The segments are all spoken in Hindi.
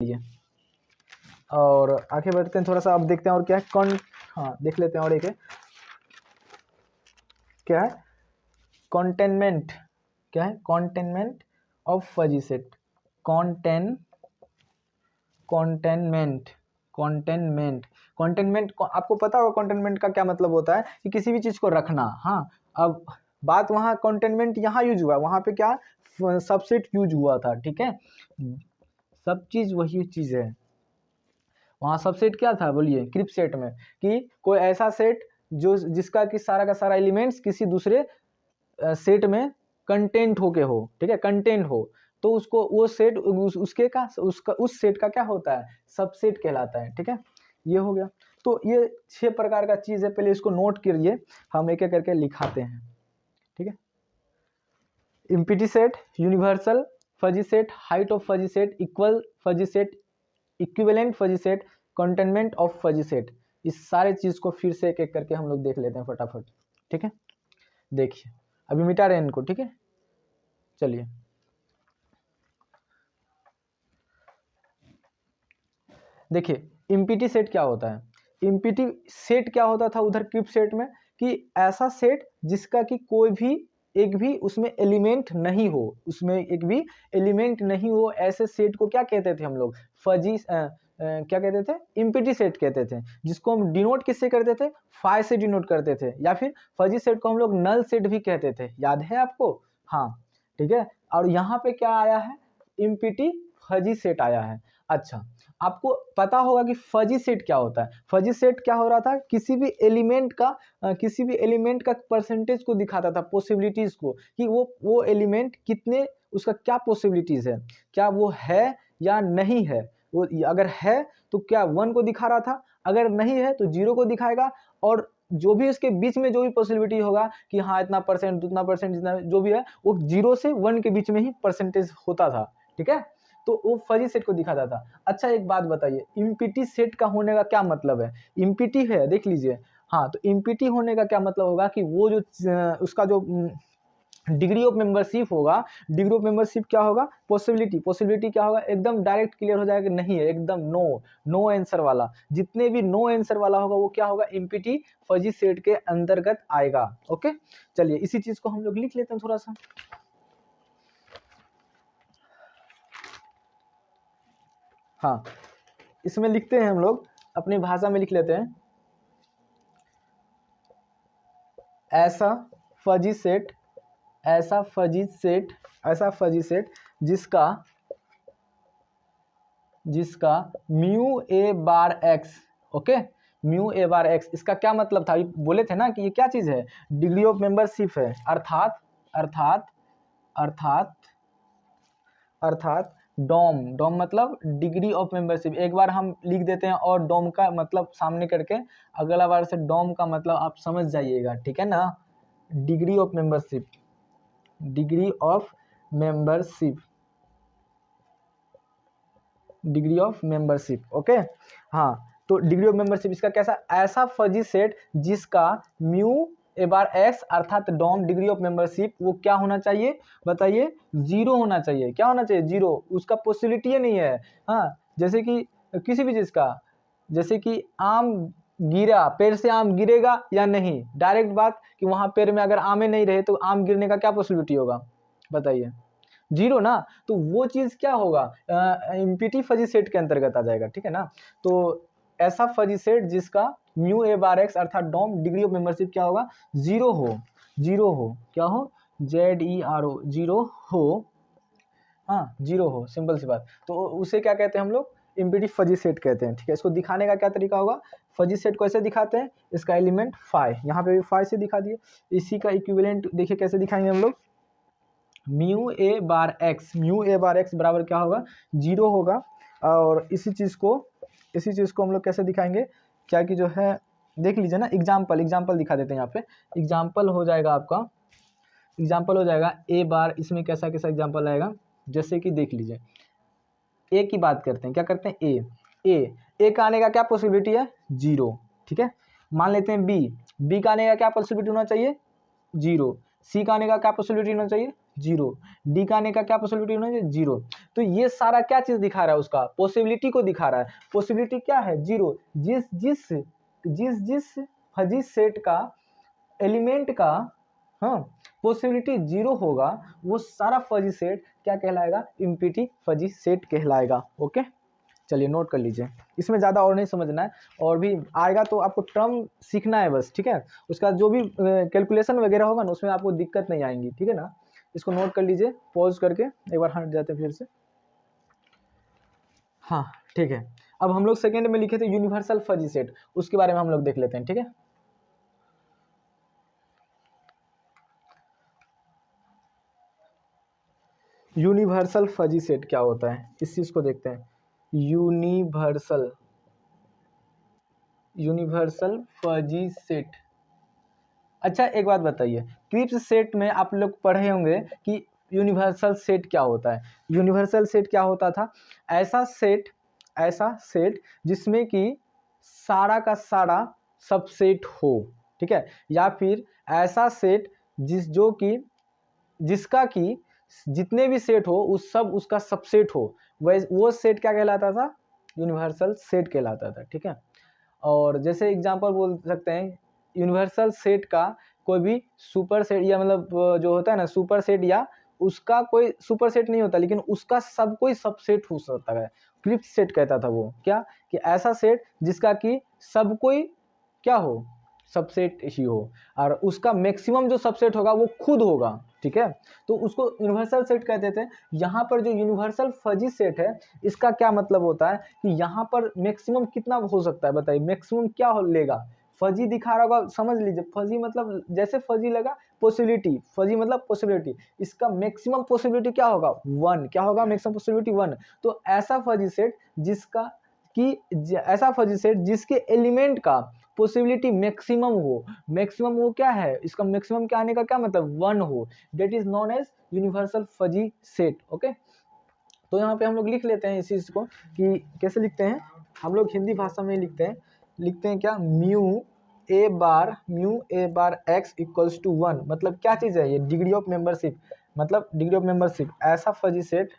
चलिए और आगे बढ़ते हैं थोड़ा सा, अब देखते हैं और क्या है हाँ देख लेते हैं और एक है क्या है कॉन्टेनमेंट, क्या है cantonment of fuzzy set, cantonment आपको पता होगा कॉन्टेनमेंट का क्या मतलब होता है कि किसी भी चीज को रखना। हाँ अब बात वहाँ कॉन्टेनमेंट यहाँ यूज हुआ, वहाँ पे क्या सबसेट यूज हुआ था, ठीक है, सब चीज वही चीज है। वहाँ सबसेट क्या था बोलिए क्रिप सेट में, कि कोई ऐसा सेट जो जिसका कि सारा का सारा एलिमेंट्स किसी दूसरे सेट में कंटेंट होके हो, ठीक है, कंटेंट हो, तो उसको वो सेट उसके का उसका उस सेट का क्या होता है सबसेट कहलाता है, ठीक है। ये हो गया। तो ये 6 प्रकार का चीज है, पहले इसको नोट करिए, हम एक एक करके लिखाते हैं, ठीक है। Empty set, universal fuzzy set, height of fuzzy set, equal fuzzy set, equivalent fuzzy set, containment of fuzzy set. इस सारे चीज को फिर से एक एक करके हम लोग देख लेते हैं फटाफट, ठीक है। देखिए अभी मिटा रहे हैं इनको, ठीक है। चलिए देखिए इम्पिटी सेट क्या होता है, इम्पिटी सेट क्या होता था उधर क्यूब सेट में, कि ऐसा सेट जिसका कि कोई भी एक भी उसमें एलिमेंट नहीं हो, उसमें एक भी एलिमेंट नहीं हो, ऐसे सेट को क्या कहते थे हम लोग फजी क्या कहते थे इम्पिटी सेट कहते थे, जिसको हम डिनोट किससे करते थे फाई से डिनोट करते थे, या फिर फजी सेट को हम लोग नल सेट भी कहते थे, याद है आपको। हाँ ठीक है, और यहाँ पे क्या आया है इम्पिटी फजी सेट आया है। अच्छा आपको पता होगा कि फजी सेट क्या होता है, फजी सेट क्या हो रहा था किसी भी एलिमेंट का परसेंटेज को दिखाता था, पॉसिबिलिटीज को, कि वो एलिमेंट कितने उसका क्या पॉसिबिलिटीज है, क्या वो है या नहीं है, वो अगर है तो क्या 1 को दिखा रहा था, अगर नहीं है तो 0 को दिखाएगा, और जो भी इसके बीच में जो भी पॉसिबिलिटी होगा कि हाँ इतना परसेंट उतना परसेंट जितना जो भी है वो 0 से 1 के बीच में ही परसेंटेज होता था, ठीक है। तो वो फजी सेट को दिखाता था। अच्छा एक बात बताइए इम्पिटी सेट का होने का क्या मतलब है, इम्पिटी है देख लीजिए, हाँ तो इम्पिटी होने का क्या मतलब होगा कि वो जो उसका जो डिग्री ऑफ मेंबरशिप होगा, डिग्री ऑफ मेंबरशिप क्या होगा पॉसिबिलिटी क्या होगा, एकदम डायरेक्ट क्लियर हो जाएगा, नहीं है एकदम नो आंसर वाला, जितने भी नो आंसर वाला होगा वो क्या होगा इम्पिटी फजी सेट के अंतर्गत आएगा। ओके चलिए इसी चीज को हम लोग लिख लेते हैं थोड़ा सा। हाँ इसमें लिखते हैं हम लोग अपनी भाषा में लिख लेते हैं, ऐसा फजी सेट जिसका mu A bar x, okay mu A bar x, इसका क्या मतलब था, बोले थे ना कि ये क्या चीज है डिग्री ऑफ मेंबरशिप है, अर्थात डॉम मतलब डिग्री ऑफ मेंबरशिप, एक बार हम लिख देते हैं और डॉम का मतलब सामने करके अगला बार से डॉम का मतलब आप समझ जाइएगा, ठीक है ना, डिग्री ऑफ मेंबरशिप, ओके। हाँ तो डिग्री ऑफ मेंबरशिप इसका कैसा, ऐसा फजी सेट जिसका म्यू ए बार एक्स अर्थात डॉम डिग्री ऑफ मेंबरशिप वो क्या होना चाहिए बताइए 0 होना चाहिए, क्या होना चाहिए 0, उसका पॉसिबिलिटी ही नहीं है। हाँ जैसे कि किसी भी चीज का, जैसे कि आम गिरा, पेड़ से आम गिरेगा या नहीं, डायरेक्ट बात कि वहां पेड़ में अगर आमे नहीं रहे तो आम गिरने का क्या पॉसिबिलिटी होगा बताइए 0 ना, तो वो चीज क्या होगा इम्पिटी फजी सेट के अंतर्गत आ जाएगा, ठीक है ना। तो ऐसा फजी सेट जिसका म्यू ए बार एक्स अर्थात डॉम डिग्री ऑफ मेंबरशिप क्या होगा 0 हो क्या हो ZERO 0 हो, हाँ 0 हो, सिंपल सी बात, तो उसे क्या कहते हैं हम लोग इम्पिटी फजी सेट कहते हैं, ठीक है। इसको दिखाने का क्या तरीका होगा, फजी सेट को ऐसे दिखाते हैं, इसका एलिमेंट फाई, यहाँ पे भी फाई से दिखा दिए, इसी का इक्विवेलेंट देखिए कैसे दिखाएंगे हम लोग, म्यू ए बार एक्स बराबर क्या होगा 0 होगा, और इसी चीज को हम लोग कैसे दिखाएंगे, क्या कि जो है देख लीजिए ना, एग्जाम्पल दिखा देते हैं यहाँ पे, एग्जाम्पल हो जाएगा ए बार, इसमें कैसा एग्जाम्पल आएगा, जैसे कि देख लीजिए ए की बात करते हैं, क्या करते हैं ए का आने का क्या पॉसिबिलिटी है 0, ठीक है। मान लेते हैं बी का आने का क्या पॉसिबिलिटी होना चाहिए 0, सी का आने का क्या पॉसिबिलिटी होना चाहिए जीरो, डी का आने का क्या पॉसिबिलिटी होना चाहिए, जीरो। तो ये सारा क्या चीज दिखा रहा है, उसका पॉसिबिलिटी को दिखा रहा है। पॉसिबिलिटी क्या है, जीरो। जिस जिस जिस जिस फजी सेट का एलिमेंट का हाँ पॉसिबिलिटी जीरो होगा, वो सारा फजी सेट क्या कहलाएगा, इम्पीटी फजी सेट कहलाएगा। ओके, चलिए नोट कर लीजिए, इसमें ज़्यादा और नहीं समझना है, और भी आएगा तो आपको टर्म सीखना है बस, ठीक है। उसका जो भी कैलकुलेशन वगैरह होगा ना, उसमें आपको दिक्कत नहीं आएंगी, ठीक है ना। इसको नोट कर लीजिए, पॉज करके एक बार हट जाते हैं फिर से। हाँ ठीक है, अब हम लोग सेकेंड में लिखे थे यूनिवर्सल फजी सेट, उसके बारे में हम लोग देख लेते हैं, ठीक है। यूनिवर्सल फजी सेट क्या होता है, इस चीज को देखते हैं। Universal fuzzy set. अच्छा एक बात बताइए, क्रिप्स सेट में आप लोग पढ़े होंगे कि यूनिवर्सल सेट क्या होता है। यूनिवर्सल सेट क्या होता था, ऐसा सेट जिसमें कि सारा का सारा सबसेट हो, ठीक है। या फिर ऐसा सेट जिसका कि जितने भी सेट हो उस सब उसका सबसेट हो, वो सेट क्या कहलाता था, यूनिवर्सल सेट कहलाता था, ठीक है। और जैसे एग्जांपल बोल सकते हैं, यूनिवर्सल सेट का कोई भी सुपर सेट, या मतलब जो होता है ना सुपर सेट, या उसका कोई सुपर सेट नहीं होता, लेकिन उसका सब कोई सबसेट हो सकता है, क्रिप्ट सेट कहता था वो। क्या कि ऐसा सेट जिसका कि सब कोई क्या हो, सबसेट ही हो, और उसका मैक्सिमम जो सबसेट होगा वो खुद होगा, ठीक है। तो उसको यूनिवर्सल सेट कहते थे। यहाँ पर जो यूनिवर्सल फजी सेट है, इसका क्या मतलब होता है कि यहाँ पर मैक्सिमम कितना हो सकता है, बताइए मैक्सिमम क्या लेगा। फजी दिखा रहा होगा, समझ लीजिए, फजी मतलब जैसे फजी लगा पॉसिबिलिटी, फजी मतलब पॉसिबिलिटी, इसका मैक्सिमम पॉसिबिलिटी क्या होगा, वन। क्या होगा, मैक्सिमम पॉसिबिलिटी वन। तो ऐसा फजी सेट ऐसा फजी सेट जिसके एलिमेंट का पॉसिबिलिटी मैक्सिमम हो, मैक्सिमम वो क्या है, इसका मैक्सिमम क्या आने का क्या मतलब, वन हो, that is known as universal fuzzy set. Okay, तो यहाँ पे हम लोग लिख लेते हैं इस चीज को कि कैसे लिखते हैं, हम लोग हिंदी भाषा में लिखते हैं क्या, mu A bar X equals to one. मतलब क्या चीज है ये, डिग्री ऑफ मेंबरशिप, मतलब डिग्री ऑफ मेंबरशिप। ऐसा फजी सेट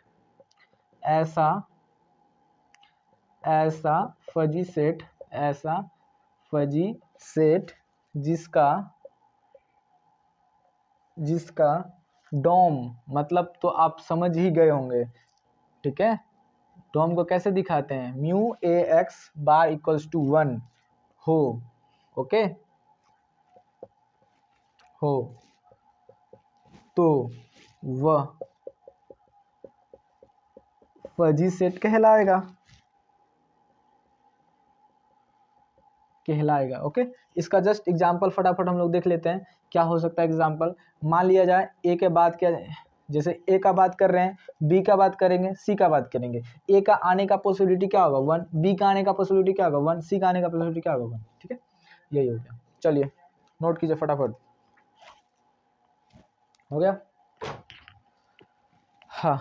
ऐसा फजी सेट जिसका डोम, मतलब तो आप समझ ही गए होंगे, ठीक है। डोम को कैसे दिखाते हैं, mu A X bar equals to one हो, ओके हो, तो वह फजी सेट कहलाएगा। ओके, इसका जस्ट एग्जांपल फटाफट हम लोग देख लेते हैं, क्या हो सकता है एग्जांपल। मान लिया जाए ए के बाद क्या, जैसे ए का बात कर रहे हैं, बी का बात करेंगे, सी का बात करेंगे। ए का आने का पॉसिबिलिटी क्या होगा, वन। बी का आने का पॉसिबिलिटी क्या होगा, वन। सी का आने का पॉसिबिलिटी क्या होगा, वन, ठीक है। यही हो गया, चलिए नोट कीजिए फटाफट, हो गया। हाँ,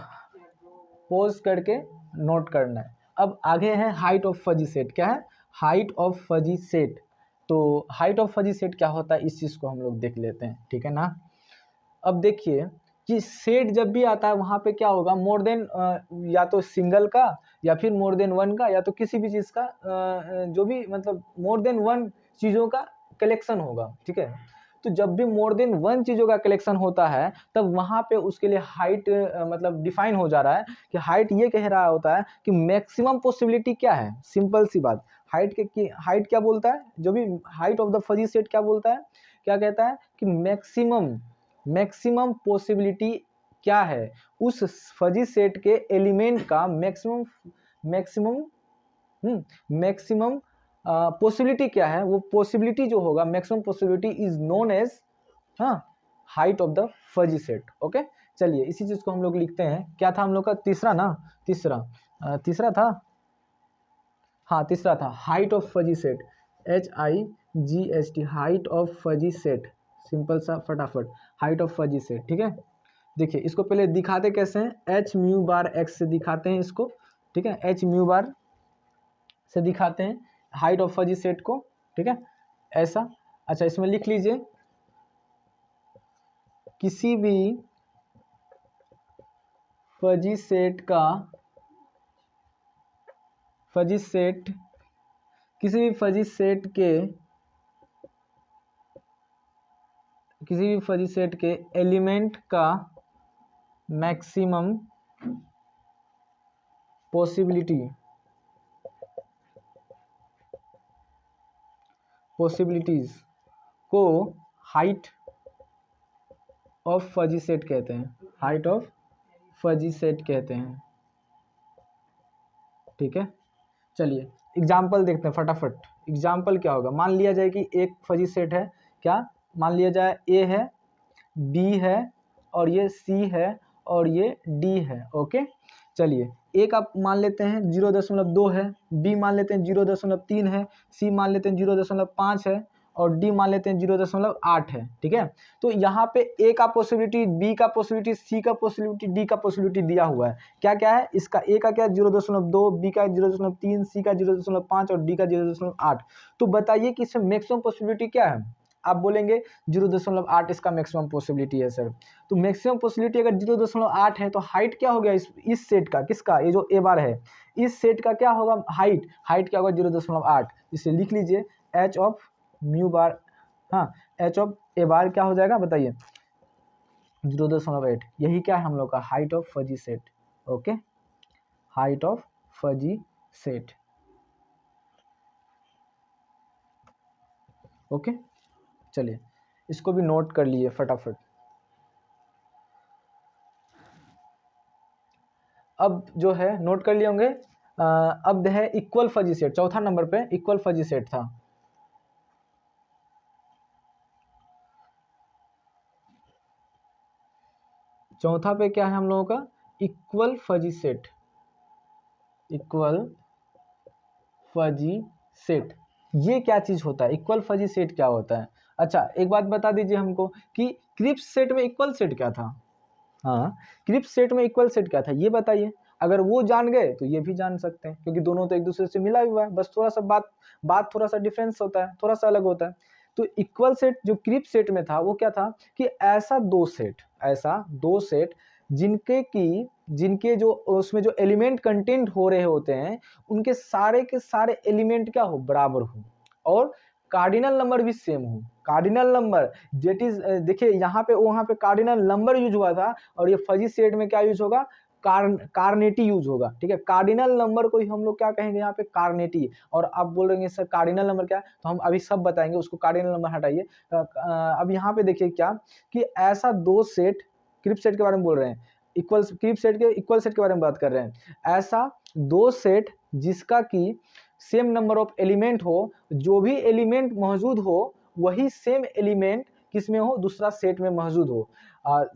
पोज करके नोट करना है। अब आगे है हाइट ऑफ फजी सेट। क्या है, हाइट ऑफ फजी सेट। तो हाइट ऑफ फजी सेट क्या होता है, इस चीज को हम लोग देख लेते हैं, ठीक है ना। अब देखिए कि सेट जब भी आता है वहां पे क्या होगा, मोर देन या तो सिंगल का, या फिर मोर देन वन का, या तो किसी भी चीज का जो भी मतलब मोर देन वन चीजों का कलेक्शन होगा, ठीक है। तो जब भी मोर देन वन चीजों का कलेक्शन होता है, तब वहां पे उसके लिए हाइट मतलब डिफाइन हो जा रहा है कि हाइट ये कह रहा होता है कि मैक्सिमम पॉसिबिलिटी क्या है। सिंपल सी बात, हाइट क्या बोलता है, जो भी height of the fuzzy set क्या बोलता है, क्या कहता है कि मैक्सिमम पॉसिबिलिटी क्या है, उस फजी सेट के एलिमेंट का मैक्सिमम मैक्सिमम पॉसिबिलिटी क्या है, वो पॉसिबिलिटी जो होगा, maximum possibility is known as height of the fuzzy set. Okay, चलिए इसी चीज को हम लोग लिखते हैं। क्या था हम लोग का, तीसरा ना, तीसरा था, हाँ तीसरा था height of fuzzy set, HIGHT, height of fuzzy set. Simple सा फटाफट, हाइट ऑफ फजी सेट, ठीक है। देखिए इसको पहले दिखाते कैसे हैं, एच म्यू बार एक्स से दिखाते हैं इसको, ठीक है। एच म्यू बार से दिखाते हैं हाइट ऑफ फजी सेट को, ठीक है, ऐसा। अच्छा इसमें लिख लीजिए, किसी भी फजी सेट का फजी सेट किसी भी फजी सेट के एलिमेंट का मैक्सिमम पॉसिबिलिटीज को हाइट ऑफ फजी सेट कहते हैं, हाइट ऑफ फजी सेट कहते हैं। ठीक है, चलिए एग्जाम्पल देखते हैं फटाफट। एग्जाम्पल क्या होगा, मान लिया जाए कि एक फजी सेट है, क्या मान लिया जाए ए है, बी है और ये सी है और ये डी है। ओके, चलिए एक आप मान लेते हैं 0.2 है, बी मान लेते हैं 0.3 है, सी मान लेते हैं 0.5 है और डी मान लेते हैं 0.8 है। ठीक है, तो यहाँ पे ए का पॉसिबिलिटी, बी का पॉसिबिलिटी, सी का पॉसिबिलिटी, डी का पॉसिबिलिटी दिया हुआ है। क्या क्या है इसका, ए का क्या 0.2, बी का 0.3, सी का 0.5 और डी का 0.8। तो बताइए कि इसमें मैक्सिमम पॉसिबिलिटी क्या है। आप बोलेंगे 0.8 इसका मैक्सिमम पॉसिबिलिटी है सर। तो मैक्सिमम पॉसिबिलिटी अगर 0.8 है तो हाइट क्या हो गया इस सेट का, किसका, ये जो ए बार है, इस सेट का क्या होगा हाइट क्या होगा 0.8। इसे लिख लीजिए एच ऑफ म्यू बार, हाँ एच ऑफ ए बार क्या हो जाएगा बताइए 0.8। यही क्या है हम लोग का height of fuzzy set. Okay, height of fuzzy set. Okay, चलिए इसको भी नोट कर लिए फटाफट। अब जो है नोट कर लिए होंगे, अब है इक्वल फजी सेट। चौथा नंबर पे इक्वल फजी सेट था। चौथा पे क्या है हम लोगों का, equal fuzzy set. Equal fuzzy set ये क्या चीज होता है, इक्वल फजी सेट क्या होता है। अच्छा एक बात बता दीजिए हमको कि क्रिप्स सेट में इक्वल सेट क्या था। हाँ, क्रिप्स सेट में इक्वल सेट क्या था ये बताइए। अगर वो जान गए तो ये भी जान सकते हैं, क्योंकि दोनों तो एक दूसरे से मिला हुआ है, बस थोड़ा सा बात थोड़ा सा डिफरेंस होता है, थोड़ा सा अलग होता है। तो इक्वल सेट जो क्रिप्स सेट में था वो क्या था कि ऐसा दो सेट जिनके जो उसमें जो एलिमेंट कंटेंट हो रहे होते हैं उनके सारे के सारे एलिमेंट क्या हो, बराबर हो और कार्डिनल नंबर भी सेम हो। कार्डिनल नंबर जेट इज, देखिए यहाँ पे वहाँ पे कार्डिनल नंबर यूज हुआ था और ये फजी सेट में क्या यूज होगा, कार्नेटी यूज होगा। ठीक है, कार्डिनल नंबर को ही हम लोग क्या कहेंगे यहाँ पे, कार्नेटी। और आप बोल रहे हैं सर कार्डिनल नंबर क्या है, तो हम अभी सब बताएंगे, उसको कार्डिनल नंबर हटाइए। अब यहाँ पे देखिए क्या कि ऐसा दो सेट, क्रिप्स सेट के बारे में बोल रहे हैं, इक्वल क्रिप्स सेट के इक्वल सेट के बारे में बात कर रहे हैं। ऐसा दो सेट जिसका कि सेम नंबर ऑफ एलिमेंट हो, जो भी एलिमेंट मौजूद हो वही सेम एलिमेंट किसमें हो, दूसरा सेट में मौजूद हो।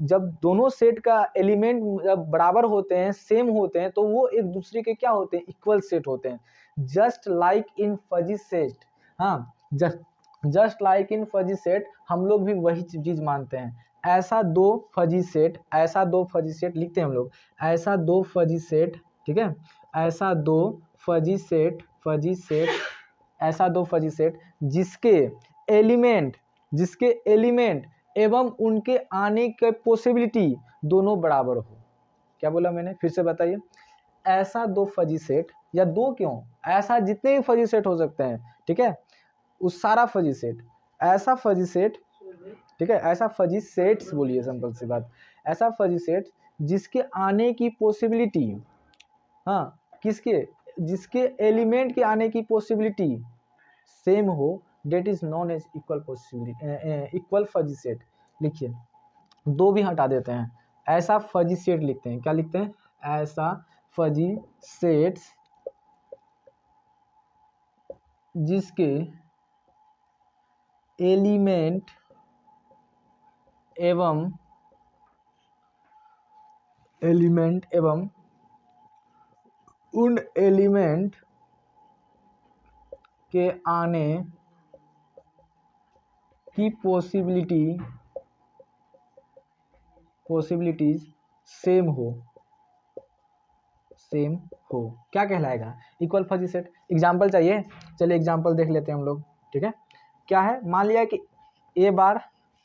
जब दोनों सेट का एलिमेंट जब बराबर होते हैं, सेम होते हैं, तो वो एक दूसरे के क्या होते हैं, इक्वल सेट होते हैं। Just like in fuzzy set, हाँ just like in fuzzy set हम लोग भी वही चीज मानते हैं। ऐसा दो फजी सेट लिखते हैं हम लोग, ऐसा दो फजी सेट। ठीक है, ऐसा दो फजी सेट ऐसा दो फजी सेट जिसके एलिमेंट एवं उनके आने के पॉसिबिलिटी दोनों बराबर हो। क्या बोला मैंने, फिर से बताइए। ऐसा दो फजी सेट, या दो क्यों, ऐसा जितने भी फजी सेट हो सकते हैं, ठीक है, उस सारा फजी सेट, ऐसा फजी सेट, ठीक है, ऐसा फजी सेट्स बोलिए, सिंपल सी बात, ऐसा फजी सेट जिसके आने की पॉसिबिलिटी, हाँ जिसके एलिमेंट के आने की पॉसिबिलिटी सेम हो, that is known as equal fuzzy set. लिखिए, दो भी हटा देते हैं, ऐसा फजी सेट लिखते हैं। क्या लिखते हैं, ऐसा फजी सेट्स जिसके एलिमेंट एवं उन एलिमेंट के आने की पॉसिबिलिटीज सेम हो, क्या कहलाएगा, इक्वल फजी सेट। एग्जाम्पल चाहिए, चलिए एग्जाम्पल देख लेते हैं हम लोग। ठीक है, क्या है, मान लिया कि ए बार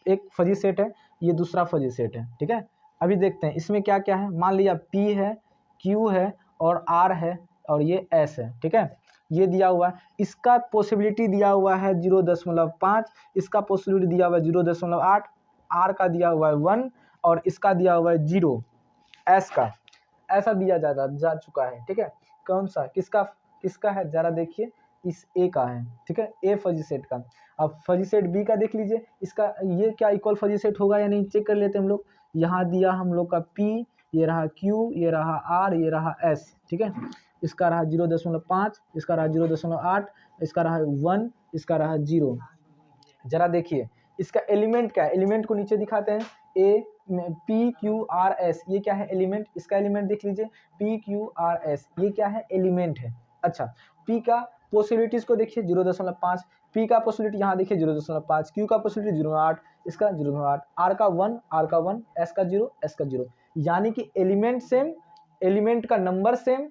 एक फजी सेट है, ये दूसरा फजी सेट है। ठीक है, अभी देखते हैं इसमें क्या क्या है। मान लिया P है, Q है और R है और ये S है, ठीक है। ये दिया हुआ है, इसका पॉसिबिलिटी दिया हुआ है 0.5, इसका पॉसिबिलिटी दिया हुआ है 0.8, R का दिया हुआ है 1 और इसका दिया हुआ है 0, S का ऐसा दिया जा चुका है, ठीक है। कौन सा किसका है जरा देखिए, इस A का है, ठीक है, A फजी सेट का। अब फजी सेट B का देख लीजिए, इसका ये क्या इक्वल फजी सेट होगा या नहीं चेक कर लेते हम लोग। यहाँ दिया हम लोग का P, ये रहा Q, ये रहा R, ये रहा S, ठीक है। इसका रहा 0.5, इसका रहा 0.8, इसका रहा 1, इसका रहा 0। जरा देखिए इसका एलिमेंट क्या है, एलिमेंट को नीचे दिखाते हैं। ए P Q R S ये क्या है एलिमेंट, इसका एलिमेंट देख लीजिए P Q R S ये क्या है एलिमेंट है। अच्छा P का पॉसिबिलिटीज को देखिए 0.5, P का पॉसिबिलिटी यहाँ देखिए 0.5, Q का पॉसिबिलिटी 0.8, इसका 0.8, R का 1, S का 0, S का 0। यानी कि एलिमेंट सेम, एलिमेंट का number same,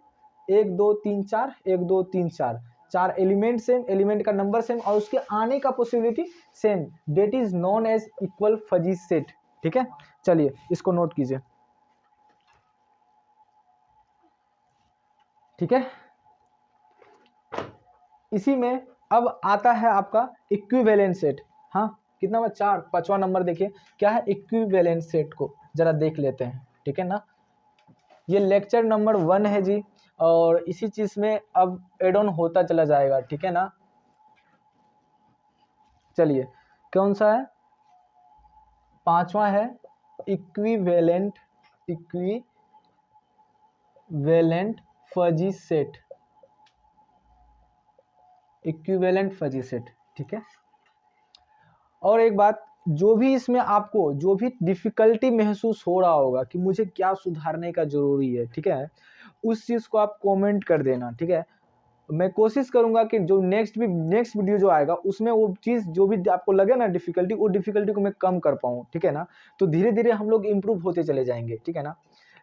1 2 3 4, 1 2 3 4, 4 element same, element का नंबर सेम और उसके आने का possibility same, that is known as equal fuzzy set, ठीक है। चलिए इसको नोट कीजिए, ठीक है। इसी में अब आता है आपका इक्विवेलेंट सेट। हाँ कितना नंबर 4, 5वां नंबर देखिए क्या है इक्विवेलेंट सेट को जरा देख लेते हैं, ठीक है ना। ये लेक्चर नंबर 1 है जी और इसी चीज में अब एड ऑन होता चला जाएगा, ठीक है ना। चलिए कौन सा है, 5वां है equivalent fuzzy set, equivalent fuzzy set, ठीक है। और एक बात, जो भी इसमें आपको जो भी डिफिकल्टी महसूस हो रहा होगा कि मुझे क्या सुधारने का जरूरी है, ठीक है, उस चीज को आप कमेंट कर देना, ठीक है। मैं कोशिश करूंगा कि जो नेक्स्ट वीडियो जो आएगा उसमें वो चीज़ जो भी आपको लगे ना डिफिकल्टी, वो डिफिकल्टी को मैं कम कर पाऊँ, ठीक है ना। तो धीरे धीरे हम लोग इम्प्रूव होते चले जाएंगे, ठीक है ना।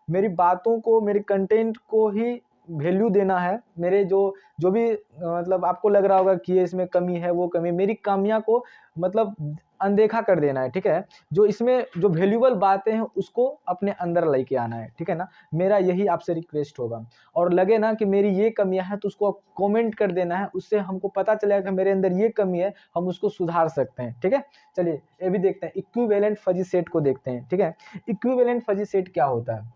मेरी बातों को, मेरे कंटेंट को ही वैल्यू देना है। मेरे जो भी मतलब आपको लग रहा होगा कि ये इसमें कमी है, वो कमी, मेरी कमियां को मतलब अनदेखा कर देना है, ठीक है। जो इसमें जो वैल्यूबल बातें हैं उसको अपने अंदर लेके आना है, ठीक है ना। मेरा यही आपसे रिक्वेस्ट होगा। और लगे ना कि मेरी ये कमियां हैं तो उसको कमेंट कर देना है, उससे हमको पता चलेगा कि मेरे अंदर ये कमी है, हम उसको सुधार सकते हैं, ठीक है। चलिए ये भी देखते हैं, इक्विवेलेंट फजी सेट को देखते हैं, ठीक है। इक्विवेलेंट फजी सेट क्या होता है।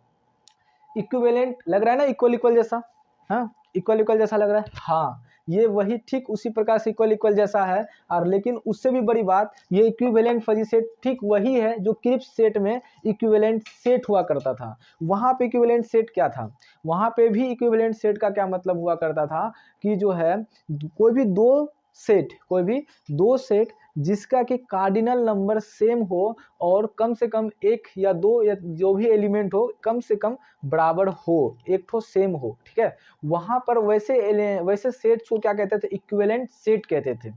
इक्विवेलेंट लग रहा है ना इक्वल इक्वल जैसा, हाँ इक्वल इक्वल जैसा लग रहा है, हाँ ये वही ठीक उसी प्रकार से इक्वल इक्वल जैसा है। और लेकिन उससे भी बड़ी बात, ये इक्विवेलेंट फजी सेट ठीक वही है जो क्रिप्स सेट में इक्विवेलेंट सेट हुआ करता था। वहां पे इक्विवेलेंट सेट क्या था, वहां पे भी इक्विवेलेंट सेट का क्या मतलब हुआ करता था कि जो है कोई भी दो सेट जिसका कि कार्डिनल नंबर सेम हो और कम से कम एक या दो या जो भी एलिमेंट हो कम से कम बराबर हो, एक ठो सेम हो, ठीक है। वहां पर वैसे सेट्स को क्या कहते थे, इक्विवेलेंट सेट कहते थे।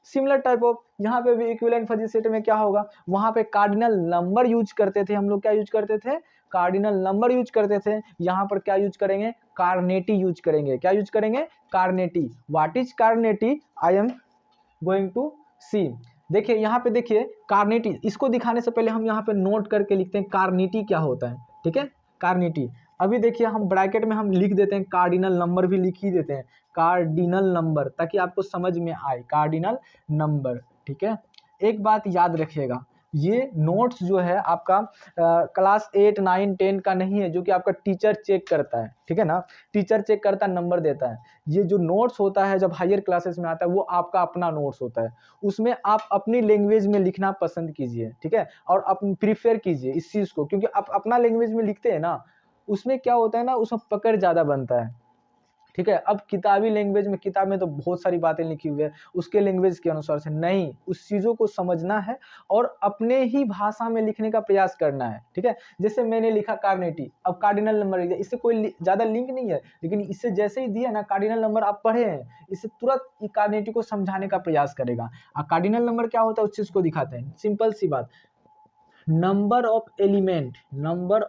सिमिलर टाइप ऑफ यहाँ पे भी इक्विवेलेंट फजी सेट में क्या होगा, वहां पे कार्डिनल नंबर यूज करते थे हम लोग, क्या यूज करते थे, कार्डिनल नंबर यूज करते थे। यहाँ पर क्या यूज करेंगे, कार्नेटी यूज करेंगे, क्या यूज करेंगे, cardinality. What is cardinality, I am going to see. देखिए यहाँ पे देखिए कार्नेटी, इसको दिखाने से पहले हम यहाँ पे नोट करके लिखते हैं कार्नेटी क्या होता है, ठीक है। कार्नेटी अभी देखिए हम ब्रैकेट में हम लिख देते हैं, कार्डिनल नंबर भी लिख ही देते हैं, कार्डिनल नंबर, ताकि आपको समझ में आए कार्डिनल नंबर, ठीक है। एक बात याद रखिएगा, ये नोट्स जो है आपका क्लास 8 9 10 का नहीं है, जो कि आपका टीचर चेक करता है, ठीक है ना। टीचर चेक करता है, नंबर देता है। ये जो नोट्स होता है जब हायर क्लासेस में आता है वो आपका अपना नोट्स होता है, उसमें आप अपनी लैंग्वेज में लिखना पसंद कीजिए, ठीक है। और आप प्रीफर कीजिए इस चीज़ को, क्योंकि आप अपना लैंग्वेज में लिखते हैं ना, उसमें क्या होता है ना, उसमें पकड़ ज़्यादा बनता है, ठीक है। अब किताबी लैंग्वेज में, किताब में तो बहुत सारी बातें लिखी हुई है उसके लैंग्वेज के अनुसार से, नहीं, उस चीज़ों को समझना है और अपने ही भाषा में लिखने का प्रयास करना है, ठीक है। जैसे मैंने लिखा कार्नेटी, अब कार्डिनल नंबर, इससे कोई ज़्यादा लिंक नहीं है, लेकिन इससे जैसे ही दिया ना कार्डिनल नंबर आप पढ़े हैं, इससे तुरंत कार्नेटी को समझाने का प्रयास करेगा। और कार्डिनल नंबर क्या होता है उस चीज़ को दिखाते हैं, सिंपल सी बात, number of element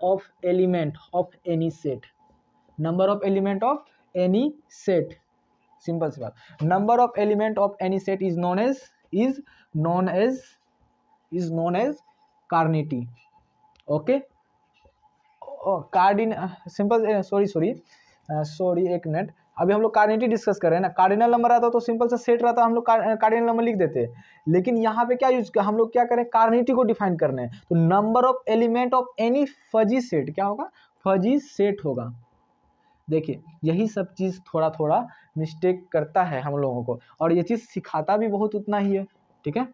of any set, number of element of any set, simple सी बात, number of element of any set is known as cardinality, okay. Sorry एक मिनट, अभी हम लोग कार्डिनलिटी डिस्कस कर रहे हैं ना। कार्डिनल नंबर आता तो सिंपल सा सेट रहता, हम लोग कार्डिनल नंबर लिख देते, लेकिन यहाँ पे क्या यूज, हम लोग क्या करें, कार्डिनलिटी को डिफाइन करने हैं। तो number of element of any fuzzy set क्या होगा, फजी सेट होगा। देखिए यही सब चीज़ थोड़ा थोड़ा मिस्टेक करता है हम लोगों को, और ये चीज़ सिखाता भी बहुत उतना ही है, ठीक है,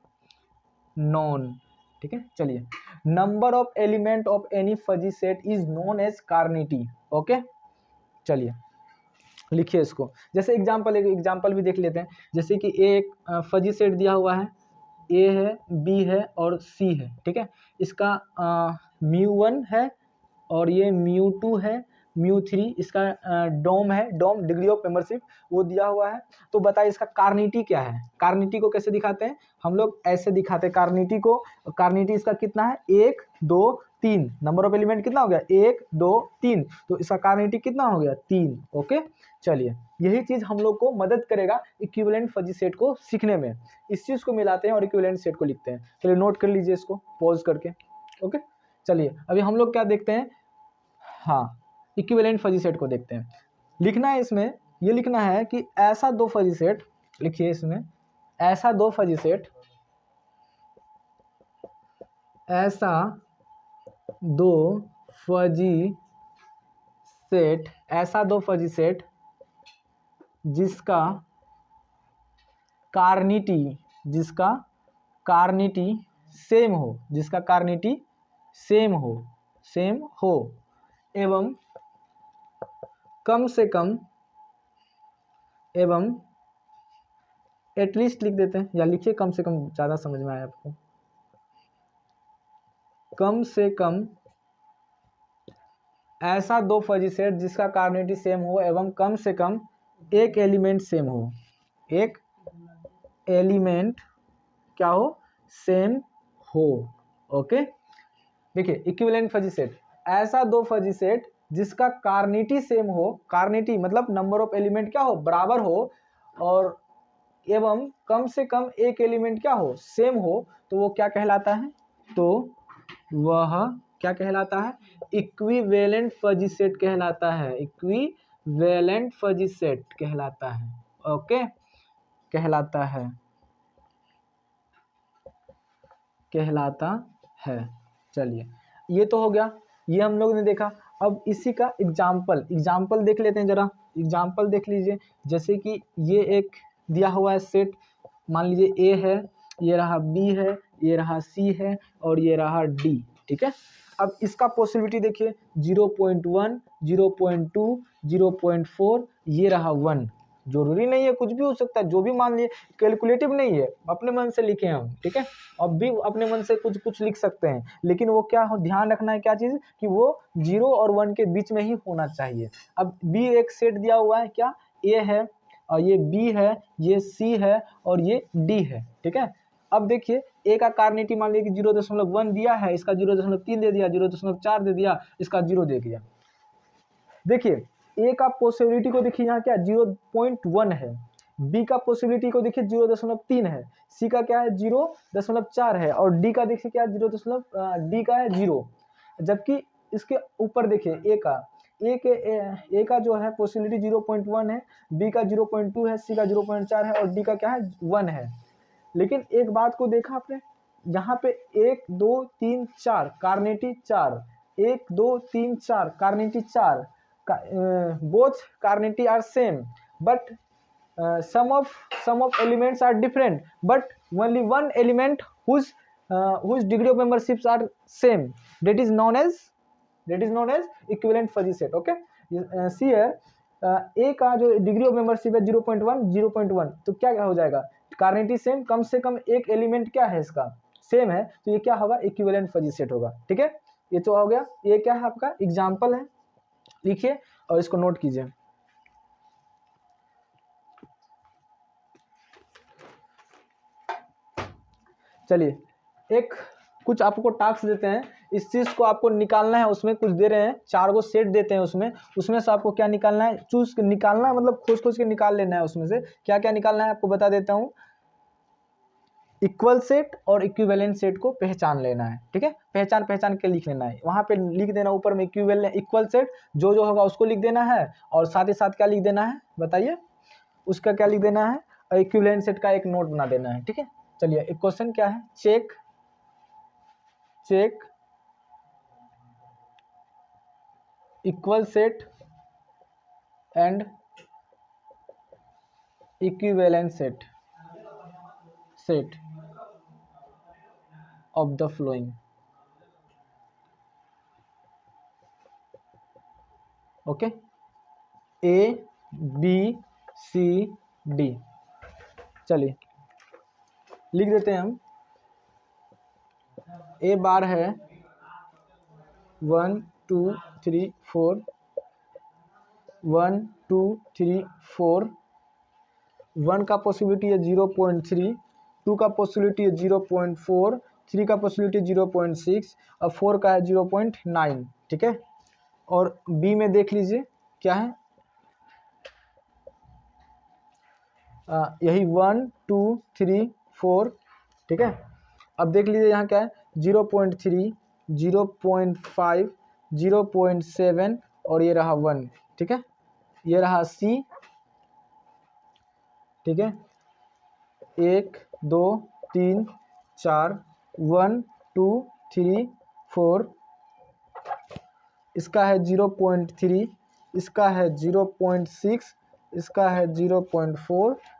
नॉन, ठीक है। चलिए, number of element of any fuzzy set is known as cardinality. Okay, चलिए लिखिए इसको। जैसे एग्जाम्पल भी देख लेते हैं। जैसे कि एक फजी सेट दिया हुआ है, ए है, बी है और सी है, ठीक है। इसका μ1 है और ये μ2 है, μ3 इसका डोम है, डोम डिग्री ऑफ मेंबरशिप वो दिया हुआ है। तो बताइए इसका कार्निटी क्या है। कार्निटी को कैसे दिखाते हैं हम लोग, ऐसे दिखाते हैं कार्निटी को। कार्निटी इसका कितना है, 1 2 3, नंबर ऑफ एलिमेंट कितना हो गया, 1 2 3, तो इसका कार्निटी कितना हो गया, 3। ओके, चलिए यही चीज हम लोग को मदद करेगा इक्विवेलेंट फजी सेट को सीखने में। इस चीज को मिलाते हैं और इक्विवेलेंट सेट को लिखते हैं। चलिए नोट कर लीजिए इसको पॉज करके। ओके, चलिए अभी हम लोग क्या देखते हैं, हाँ इक्विवेलेंट फजी सेट को देखते हैं। लिखना है इसमें, ये लिखना है कि ऐसा दो फजी सेट, लिखिए इसमें, ऐसा दो फजी सेट, ऐसा दो फजी सेट, ऐसा दो फजी सेट जिसका कार्निटी सेम हो, जिसका कार्निटी सेम हो एवं कम से कम, एवं एटलीस्ट लिख देते हैं, या लिखिए कम से कम, ज़्यादा समझ में आया आपको। कम से कम ऐसा दो फजी सेट जिसका कार्निटी सेम हो एवं कम से कम एक एलिमेंट सेम हो, एक एलिमेंट क्या हो, सेम हो। ओके, देखिए इक्विवेलेंट फजी सेट, ऐसा दो फजी सेट जिसका कार्निटी सेम हो, कार्निटी मतलब नंबर ऑफ एलिमेंट क्या हो, बराबर हो, और एवं कम से कम एक एलिमेंट क्या हो, सेम हो, तो वो क्या कहलाता है, तो वह क्या कहलाता है, इक्विवेलेंट फजी सेट कहलाता है, इक्विवेलेंट फजी सेट कहलाता है। ओके, कहलाता है। चलिए ये तो हो गया, ये हम लोग ने देखा। अब इसी का एग्जाम्पल देख लेते हैं जरा। एग्जाम्पल देख लीजिए, जैसे कि ये एक दिया हुआ है सेट, मान लीजिए ए है, ये रहा बी है, ये रहा सी है और ये रहा डी, ठीक है। अब इसका पॉसिबिलिटी देखिए, 0.1 0.2 0.4, ये रहा 1। जरूरी नहीं है, कुछ भी हो सकता है, जो भी मान लिए, कैलकुलेटिव नहीं है, अपने मन से लिखे हम, ठीक है। अब भी अपने मन से कुछ लिख सकते हैं, लेकिन वो क्या हो, ध्यान रखना है क्या चीज़, कि वो 0 और 1 के बीच में ही होना चाहिए। अब बी एक सेट दिया हुआ है, क्या, ए है और ये बी है, ये सी है और ये डी है, ठीक है। अब देखिए ए का कार्निटी मान लीजिए कि 0.1 दिया है, इसका 0.3 दे दिया, 0.4 दे दिया, इसका 0 दे दिया। देखिए ए का पॉसिबिलिटी को देखिए यहाँ क्या 0.1 है, बी का पॉसिबिलिटी को देखिए 0.3 है, सी का क्या है 0.4 है और डी का देखिए क्या डी का है 0। जबकि इसके ऊपर देखिए ए का जो है पॉसिबिलिटी 0.1 है, बी का 0.2 है, सी का 0.4 है और डी का क्या है 1 है। लेकिन एक बात को देखा आपने, यहाँ पे 1 2 3 4 कार्नेटी 4, 1 2 3 4 कार्नेटी 4, both carneti are same, but some of elements are different, but only one element whose degree of memberships are same, that is known as equivalent fuzzy set. Okay, see here, a का जो डिग्री ऑफ मेंबरशिप है 0.1 तो क्या हो जाएगा, कार्नेटी सेम, कम से कम एक एलिमेंट क्या है इसका सेम है, तो ये क्या होगा, इक्विवेलेंट फजी सेट होगा, ठीक है। ये तो हो गया, ये क्या है आपका एग्जाम्पल है, लिखिए और इसको नोट कीजिए। चलिए एक कुछ आपको टास्क देते हैं, इस चीज को आपको निकालना है, उसमें कुछ दे रहे हैं, 4 गो सेट देते हैं, उसमें से आपको क्या निकालना है, निकालना मतलब खोज के निकाल लेना है, उसमें से क्या क्या निकालना है आपको बता देता हूँ। इक्वल सेट और इक्विवेलेंट सेट को पहचान लेना है, ठीक है। पहचान के लिख लेना है, वहाँ पे लिख देना ऊपर में इक्वल सेट जो होगा उसको लिख देना है, और साथ ही साथ क्या लिख देना है बताइए, उसका क्या लिख देना है, और इक्विवेलेंट सेट का एक नोट बना देना है, ठीक है। चलिए एक क्वेश्चन क्या है, check equal set and equivalent set of the following, ओके, A B C D। चलिए लिख देते हैं हम। A बार है 1 2 3 4, 1 2 3 4, 1 का पॉसिबिलिटी है 0.3, 2 का पॉसिबिलिटी है 0.4, 3 का पॉसिबिलिटी 0.6 और 4 का है 0.9, ठीक है। और बी में देख लीजिए क्या है, यही 1 2 3 4, ठीक है। अब देख लीजिए यहाँ क्या है, 0.3 0.5 0.7 और ये रहा 1, ठीक है। ये रहा सी, ठीक है। 1 2 3 4, 1 2 3 4, इसका है 0.3, इसका है 0.6, इसका है 0.4